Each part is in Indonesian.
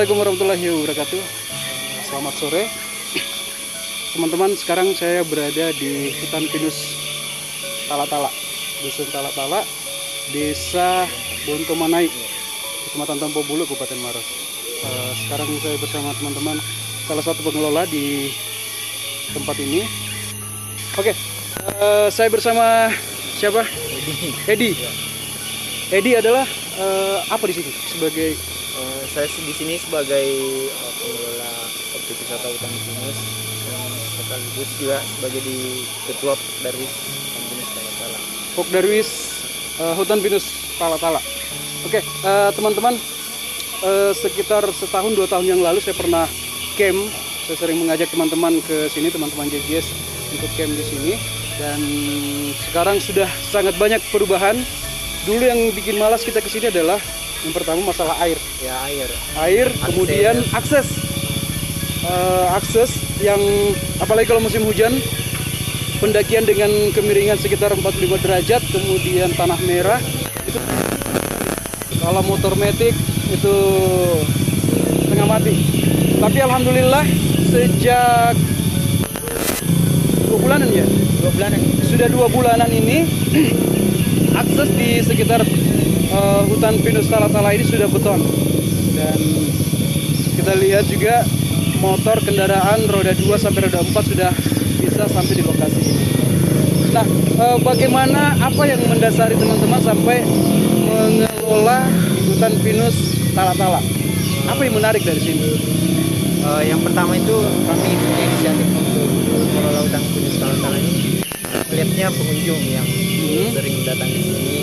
Assalamualaikum warahmatullahi wabarakatuh. Selamat sore teman-teman. Sekarang saya berada di hutan pinus Tala-Tala, dusun Tala-Tala, desa Bontomanai, Kecamatan Tompo Bulu, Kabupaten Maros. Sekarang saya bersama teman-teman salah satu pengelola di tempat ini. Oke, saya bersama siapa? Edi. Edi adalah apa di sini sebagai? Saya di sini sebagai pengelola objek wisata hutan pinus dan sekaligus juga sebagai ketua Darwis hutan pinus Tala-Tala. Darwis hutan pinus Tala-Tala. Oke, teman-teman, sekitar setahun 2 tahun yang lalu saya pernah camp. Saya sering mengajak teman-teman ke sini, teman-teman JGS untuk camp di sini. Dan sekarang sudah sangat banyak perubahan. Dulu yang bikin malas kita ke sini adalah yang pertama masalah air. Ya, Air, kemudian akses yang apalagi kalau musim hujan, pendakian dengan kemiringan sekitar 45 derajat, kemudian tanah merah. Itu kalau motor metik itu setengah mati. Tapi alhamdulillah sejak 2 bulanan ya. 2 bulanan. Sudah 2 bulanan ini akses di sekitar hutan pinus Tala-Tala ini sudah beton, dan kita lihat juga motor kendaraan roda 2 sampai roda 4 sudah bisa sampai di lokasi ini. Nah, bagaimana, apa yang mendasari teman-teman sampai mengelola hutan pinus Tala-Tala? Apa yang menarik dari sini? Yang pertama itu kami punya inisiatif untuk mengelola hutan pinus Tala-Tala ini. Melihatnya pengunjung yang sering datang di sini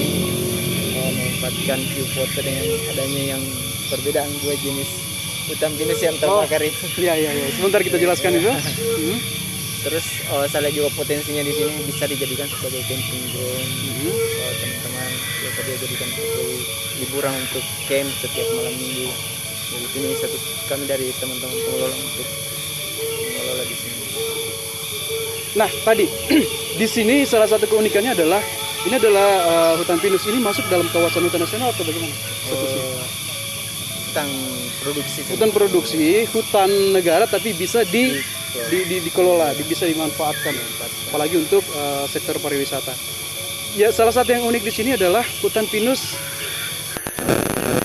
memanfaatkan view foto dengan adanya yang perbedaan 2 jenis hutan pinus yang terbakar itu. Iya. Sebentar kita jelaskan itu. Terus saya lihat juga potensinya di sini bisa dijadikan sebagai camping ground. Teman-teman biasa dia jadikan sebagai liburan untuk camp setiap malam minggu. Jadi ini satu kami dari teman-teman pengelola untuk mengelola di sini. Nah, tadi di sini salah satu keunikannya adalah ini adalah hutan pinus ini masuk dalam kawasan hutan nasional atau bagaimana? Hutan produksi, hutan negara, tapi bisa dikelola, bisa dimanfaatkan, apalagi untuk sektor pariwisata. Ya, salah satu yang unik di sini adalah hutan pinus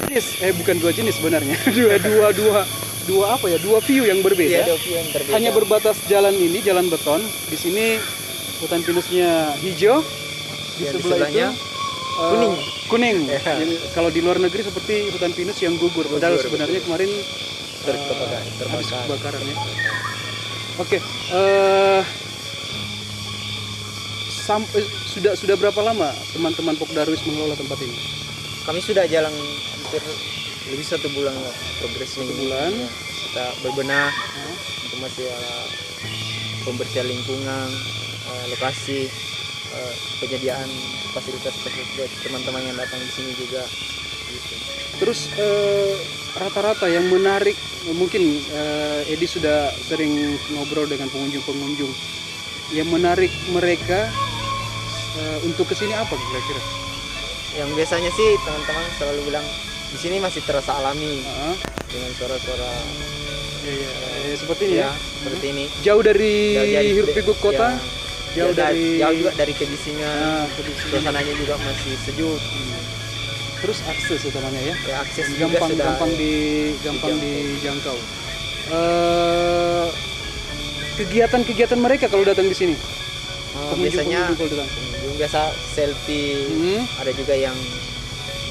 jenis, bukan 2 jenis sebenarnya, dua view yang berbeda. Iya, 2 view yang berbeda. Hanya berbatas jalan ini, jalan beton. Di sini hutan pinusnya hijau. Di sebelahnya kuning. Jadi, kalau di luar negeri seperti hutan pinus yang gugur. Padahal sebenarnya kemarin habis kebakaran ya. Oke, sampai sudah berapa lama teman-teman Darwis mengelola tempat ini? Kami sudah jalan hampir lebih 1 bulan progresnya. 1 bulan. Ya, kita berbenah untuk masalah pembersihan lingkungan, lokasi, penyediaan fasilitas buat teman-teman yang datang di sini juga gitu. Terus rata-rata yang menarik, mungkin Edi sudah sering ngobrol dengan pengunjung yang menarik mereka untuk kesini apa kira-kira? Yang biasanya sih teman-teman selalu bilang di sini masih terasa alami dengan suara-suara seperti ini ya. Seperti ini. Jauh dari hiruk-pikuk kota. Jauh juga dari kebisingan. Suasananya juga masih sejuk. Terus akses utamanya ya. Akses gampang dijangkau. Kegiatan mereka kalau datang di sini. Biasanya pengunjung biasa selfie. Ada juga yang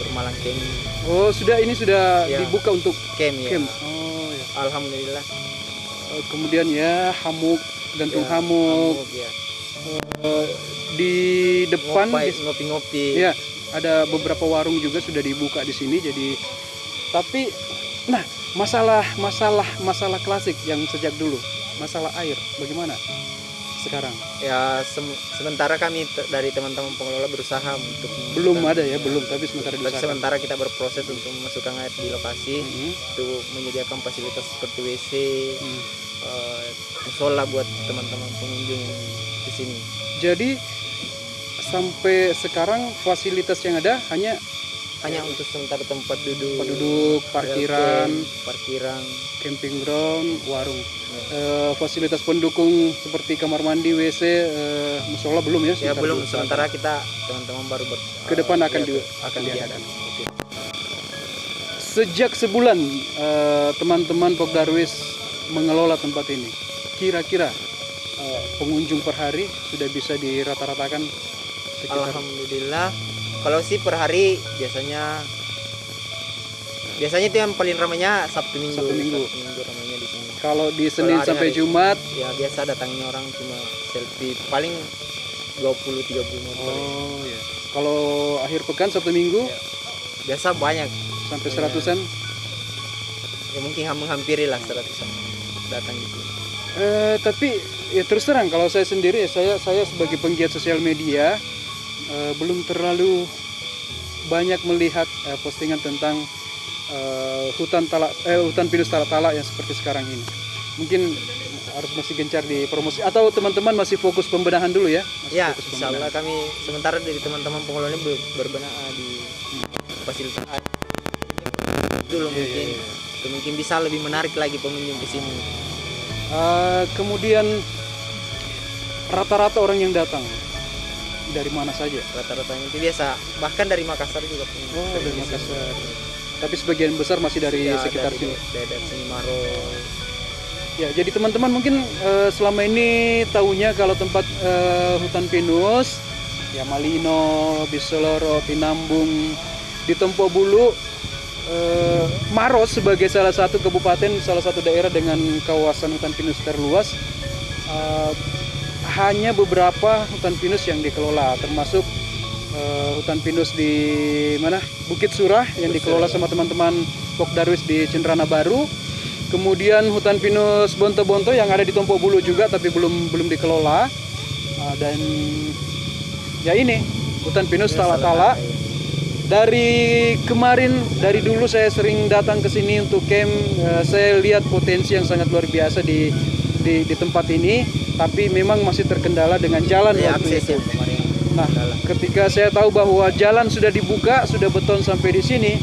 bermalam camp. Oh, ini sudah dibuka untuk camp ya. Oh ya. Alhamdulillah. Kemudian ya gantung hamuk. Ya. Di depan ngopi-ngopi. Ya, ada beberapa warung juga sudah dibuka di sini. Jadi, tapi nah, masalah klasik yang sejak dulu, masalah air bagaimana sekarang? Ya, sementara kami dari teman-teman pengelola berusaha untuk tapi sementara kita berproses untuk memasukkan air di lokasi, untuk menyediakan fasilitas seperti WC, musola buat teman-teman pengunjung di sini. Jadi sampai sekarang fasilitas yang ada hanya hanya untuk sementara tempat duduk, Penduduk, parkiran, parkiran. camping ground, warung. Fasilitas pendukung seperti kamar mandi, WC, musola belum ya? Ya Sebentar belum, dulu. sementara kita teman-teman baru Ke depan akan akan diadakan. Oke. Sejak sebulan teman-teman Pok Darwis mengelola tempat ini, kira-kira pengunjung per hari sudah bisa dirata-ratakan sekitar Alhamdulillah, kalau sih per hari biasanya itu yang paling ramainya Sabtu Minggu. Sabtu Minggu ramainya di sini. kalau di Senin Kalau sampai hari-hari, Jumat. Ya biasa datangnya orang cuma selfie paling 20-30 motor. Oh ya. Kalau akhir pekan Sabtu Minggu Ya. Biasa banyak, sampai 100-an. ya mungkin menghampiri lah 100-an datang di sini. Tapi ya terus terang kalau saya sendiri, saya sebagai penggiat sosial media belum terlalu banyak melihat postingan tentang hutan pinus Talak-Talak yang seperti sekarang ini. Mungkin harus masih gencar di promosi, atau teman-teman masih fokus pembenahan dulu ya? Masih Ya, fokus insya Allah pembenahan. kami sementara dari teman-teman pengelola ini berbenah di fasilitas dulu Iya, mungkin mungkin bisa lebih menarik lagi pengunjung ke sini. Kemudian rata-rata orang yang datang dari mana saja? Rata-rata itu biasa, bahkan dari Makassar juga punya. Oh, dari Makassar. Tapi sebagian besar masih dari sekitar sini. Dari sini Maros. Ya, jadi teman-teman mungkin selama ini taunya kalau tempat hutan pinus ya Malino, Bisoloro, Tinambung, di Tempobulu, Maros sebagai salah satu kabupaten, salah satu daerah dengan kawasan hutan pinus terluas, hanya beberapa hutan pinus yang dikelola, termasuk hutan pinus di mana Bukit Surah yang dikelola sama teman-teman Pok Darwis di Cendrana Baru. Kemudian hutan pinus Bonto-Bonto yang ada di Tempobulu juga tapi belum dikelola. Dan ya ini hutan pinus Talak-Talak. Dari kemarin, dari dulu saya sering datang ke sini untuk camp. Saya lihat potensi yang sangat luar biasa di tempat ini, tapi memang masih terkendala dengan jalan waktu itu. Nah, ketika saya tahu bahwa jalan sudah dibuka, sudah beton sampai di sini,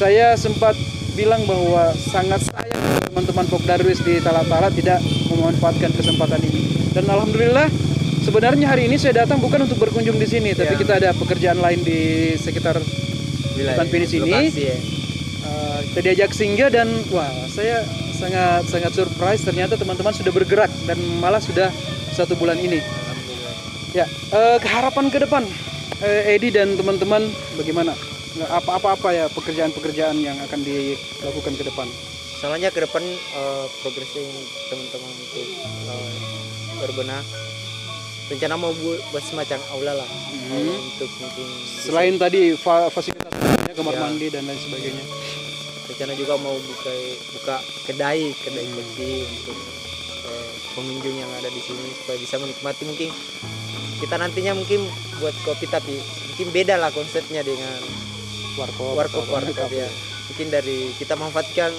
saya sempat bilang bahwa sangat sayang teman-teman Pok Darwis di Talak-Talak tidak memanfaatkan kesempatan ini. Dan alhamdulillah, sebenarnya hari ini saya datang bukan untuk berkunjung di sini, tapi kita ada pekerjaan lain di sekitar hutan pinus ini. Kita diajak singgah dan wah, saya sangat surprise, ternyata teman-teman sudah bergerak dan malah sudah 1 bulan ini. Ya, harapan ke depan, Edi dan teman-teman bagaimana? Apa ya pekerjaan-pekerjaan yang akan dilakukan ke depan? Soalnya ke depan progresnya teman-teman untuk berbenah, rencana mau buat semacam aula lah, untuk mungkin selain tadi fasilitas kamar mandi dan lain sebagainya. Rencana juga mau buka kedai kopi untuk pengunjung yang ada di sini supaya bisa menikmati. Mungkin kita nantinya mungkin buat kopi tapi mungkin beda lah konsepnya dengan warkop ya. Mungkin dari kita manfaatkan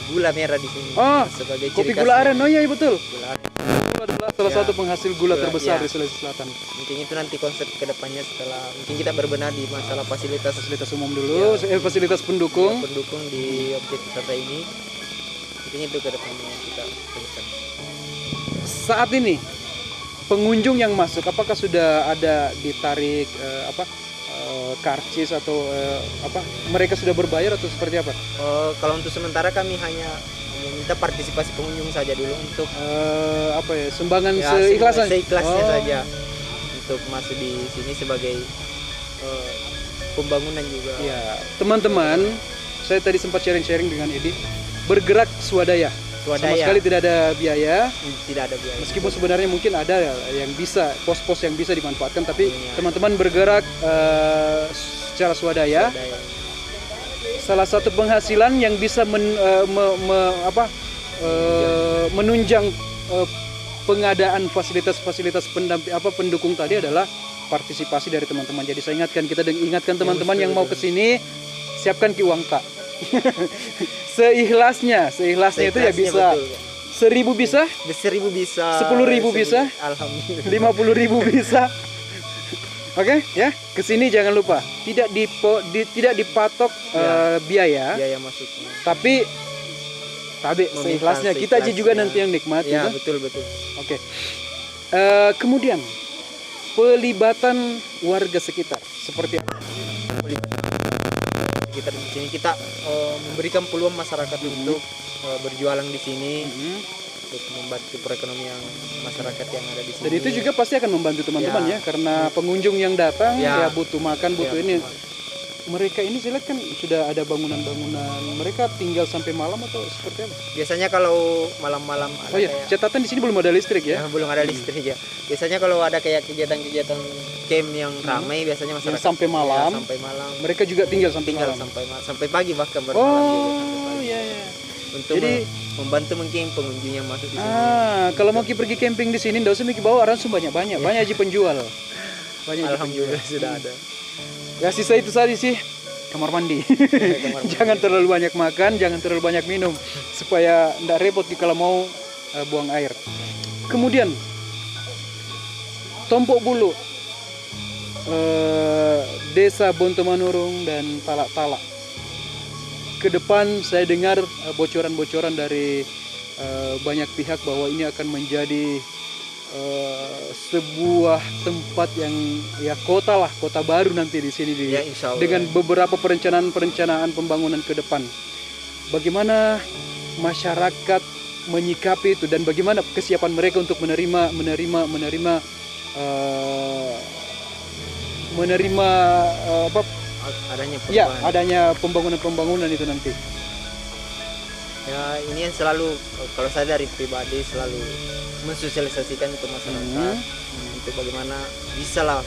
gula merah di sini sebagai ciri kopi khas. gula aren. Oh iya betul. Gula aren Itu adalah salah satu penghasil gula terbesar di Sulawesi Selatan. Mungkin itu nanti konsep kedepannya setelah mungkin kita berbenah di masalah fasilitas Umum dulu, fasilitas pendukung. pendukung di objek wisata ini. Mungkin itu kedepannya yang kita lakukan. Saat ini pengunjung yang masuk apakah sudah ada ditarik karcis atau mereka sudah berbayar atau seperti apa? Kalau untuk sementara kami hanya meminta partisipasi pengunjung saja dulu untuk sumbangan seikhlasnya saja untuk masuk di sini sebagai pembangunan juga. Ya, teman-teman, saya tadi sempat sharing dengan Edi, bergerak swadaya. Sama sekali tidak ada biaya. Tidak ada biaya. Meskipun sebenarnya mungkin ada yang bisa, pos-pos yang bisa dimanfaatkan, tapi teman-teman bergerak secara swadaya. Salah satu penghasilan yang bisa menunjang pengadaan fasilitas pendukung tadi adalah partisipasi dari teman-teman. Jadi saya ingatkan teman-teman yang mau ke sini, siapkan ki uang tak. seikhlasnya itu ya bisa. 1.000 bisa? 1.000 bisa. 10.000 bisa? Alhamdulillah. 50.000 bisa? Oke, ya. Kesini jangan lupa tidak dipatok biaya, biaya masuknya. tapi Meminta seikhlasnya kita aja juga seikhlasnya. nanti yang nikmati. Ya, kan? betul. Oke. Kemudian pelibatan warga sekitar seperti apa? Kita di sini kita memberikan peluang masyarakat untuk berjualan di sini, untuk membantu perekonomian masyarakat yang ada di sini. Dan itu juga pasti akan membantu teman-teman ya, karena pengunjung yang datang ya butuh makan, butuh ini. Mereka ini saya lihat kan sudah ada bangunan-bangunan. Mereka tinggal sampai malam atau seperti apa? Biasanya kalau malam-malam ada Oh iya, catatan di sini belum ada listrik ya? belum ada listrik ya. Biasanya kalau ada kayak kegiatan-kegiatan camp yang ramai, biasanya masyarakat sampai malam. ya, sampai malam. Mereka juga tinggal sampai malam. Sampai pagi bahkan bermalam juga sampai pagi. Iya iya. Untuk Jadi membantu mungkin pengunjung yang masuk di sini. Kalau mau pergi camping di sini, nggak usah mikir bawa orang banyak-banyak, banyak aja penjual. Banyak aja Alhamdulillah sudah ada. Ya sisa itu saja sih, kamar mandi. Jangan terlalu banyak makan, jangan terlalu banyak minum, supaya nggak repot kalau mau buang air. Kemudian Tompok Bulu, Desa Bontomanurung dan Talak-Talak. Ke depan saya dengar bocoran-bocoran dari banyak pihak bahwa ini akan menjadi sebuah tempat yang ya kota baru nanti di sini Ya, insya Allah. dengan beberapa perencanaan pembangunan ke depan. Bagaimana masyarakat menyikapi itu dan bagaimana kesiapan mereka untuk menerima Adanya ya perubahan. adanya pembangunan itu nanti. Ya, ini yang selalu kalau saya dari pribadi selalu mensosialisasikan ke masyarakat untuk bagaimana bisa lah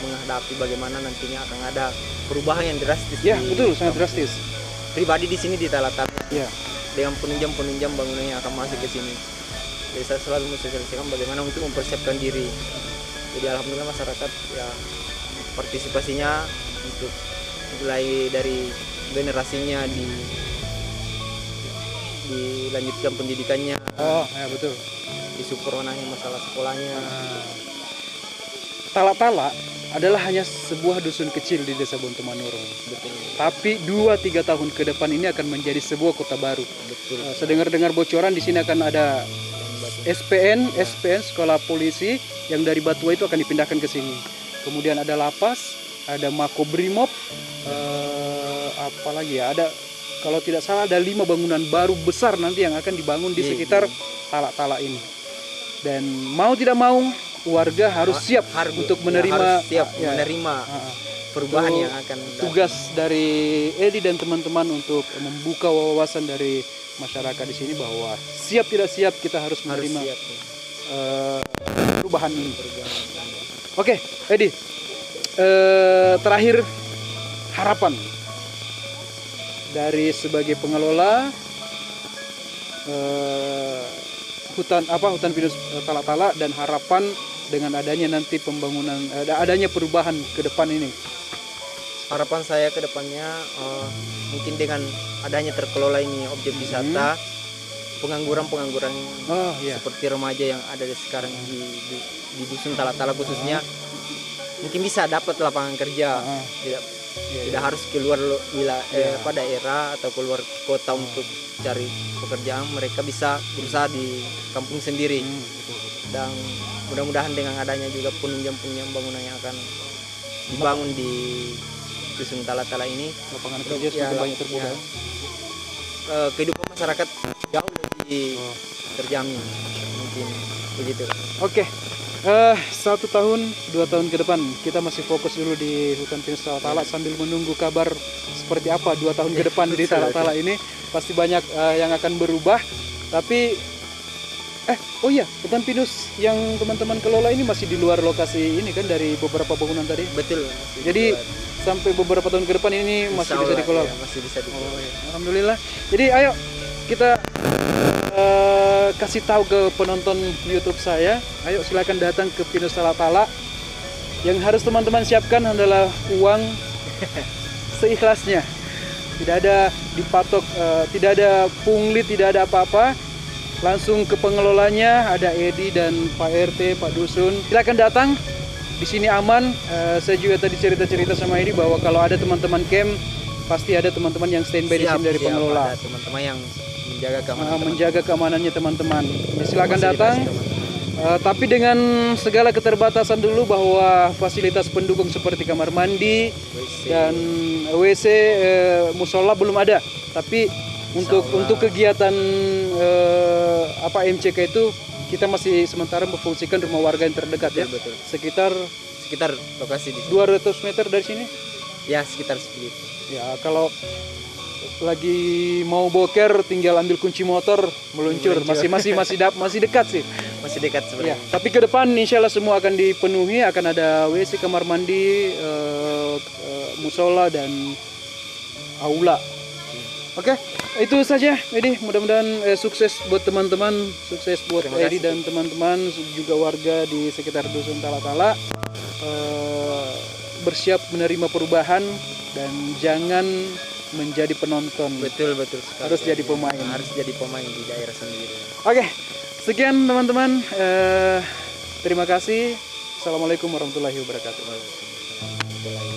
menghadapi bagaimana nantinya akan ada perubahan yang drastis. Ya di betul, sangat kampung. drastis. Pribadi di sini di Talak-Talak Ya. dengan penunjang bangunan yang akan masuk ke sini. Jadi saya selalu mensosialisasikan bagaimana untuk mempersiapkan diri. Jadi alhamdulillah masyarakat ya partisipasinya untuk mulai dari generasinya dilanjutkan pendidikannya, Oh ya betul. disupport anaknya masalah sekolahnya. Talak-Talak adalah hanya sebuah dusun kecil di Desa Bontomanurung. Betul. Tapi 2-3 tahun ke depan ini akan menjadi sebuah kota baru. Betul. Sedengar-dengar bocoran di sini akan ada SPN sekolah polisi yang dari Batua itu akan dipindahkan ke sini. Kemudian ada lapas, ada Makobrimob, apa lagi ya? Ada kalau tidak salah ada 5 bangunan baru besar nanti yang akan dibangun di sekitar Talak-Talak ini. Dan mau tidak mau warga harus siap untuk menerima menerima perubahan yang akan datang. Tugas dari Edi dan teman-teman untuk membuka wawasan dari masyarakat di sini bahwa siap tidak siap kita harus menerima siap, perubahan ini. Oke, Edi, terakhir harapan dari sebagai pengelola hutan pinus Talak-Talak dan harapan dengan adanya nanti pembangunan, adanya perubahan ke depan ini. Harapan saya ke depannya mungkin dengan adanya terkelola ini objek wisata, pengangguran seperti remaja yang ada sekarang di dusun Talak-Talak khususnya mungkin bisa dapat lapangan kerja. Tidak harus keluar daerah atau keluar kota untuk cari pekerjaan, mereka bisa berusaha di kampung sendiri. Dan mudah-mudahan dengan adanya juga penunjang bangunan yang akan dibangun di dusun Talak-Talak ini, Lapangan kerja semakin banyak terbuka. Kehidupan masyarakat jauh lebih terjamin, mungkin begitu. Oke. 1 tahun 2 tahun ke depan kita masih fokus dulu di hutan pinus Talak-Talak sambil menunggu kabar seperti apa 2 tahun ke depan di Talak-Talak ini. Pasti banyak yang akan berubah. Tapi oh iya, hutan pinus yang teman-teman kelola ini masih di luar lokasi ini kan dari beberapa bangunan tadi. Betul. Jadi sampai beberapa tahun ke depan ini masih bisa dikelola. Ya, masih bisa dikelola. Oh, iya. Alhamdulillah. Jadi ayo kita kasih tahu ke penonton YouTube saya. Ayo silakan datang ke Pinus Talak-Talak. Yang harus teman-teman siapkan adalah uang seikhlasnya. Tidak ada dipatok, tidak ada pungli, tidak ada apa-apa. Langsung ke pengelolanya, ada Edi dan Pak RT, Pak Dusun. Silakan datang di sini aman. Saya juga tadi cerita-cerita sama Edi bahwa kalau ada teman-teman camp pasti ada teman-teman yang standby di sini dari pengelola. Ada teman-teman yang menjaga keamanan. Menjaga keamanannya teman-teman. Ya, silakan datang. teman-teman. Tapi dengan segala keterbatasan dulu bahwa fasilitas pendukung seperti kamar mandi WC. dan WC, musola belum ada. Tapi untuk kegiatan MCK itu kita masih sementara memfungsikan rumah warga yang terdekat ya. Betul. Sekitar Lokasi di sini. 200 meter dari sini. Ya, sekitar segitu. Ya, kalau lagi mau boker tinggal ambil kunci motor meluncur. Masih dekat sih. Masih dekat Ya, sebenarnya. tapi ke depan insya Allah semua akan dipenuhi, akan ada WC, kamar mandi, musola dan aula. Oke, itu saja Edi. Mudah-mudahan sukses buat teman-teman, sukses buat Terima Edi kasih. dan teman-teman juga warga di sekitar Dusun Tala-Tala. Bersiap menerima perubahan dan jangan menjadi penonton. Betul sekali. Harus jadi pemain. Harus jadi pemain di daerah sendiri. Oke, sekian teman-teman. Terima kasih. Assalamualaikum warahmatullahi wabarakatuh. Waalaikumsalam.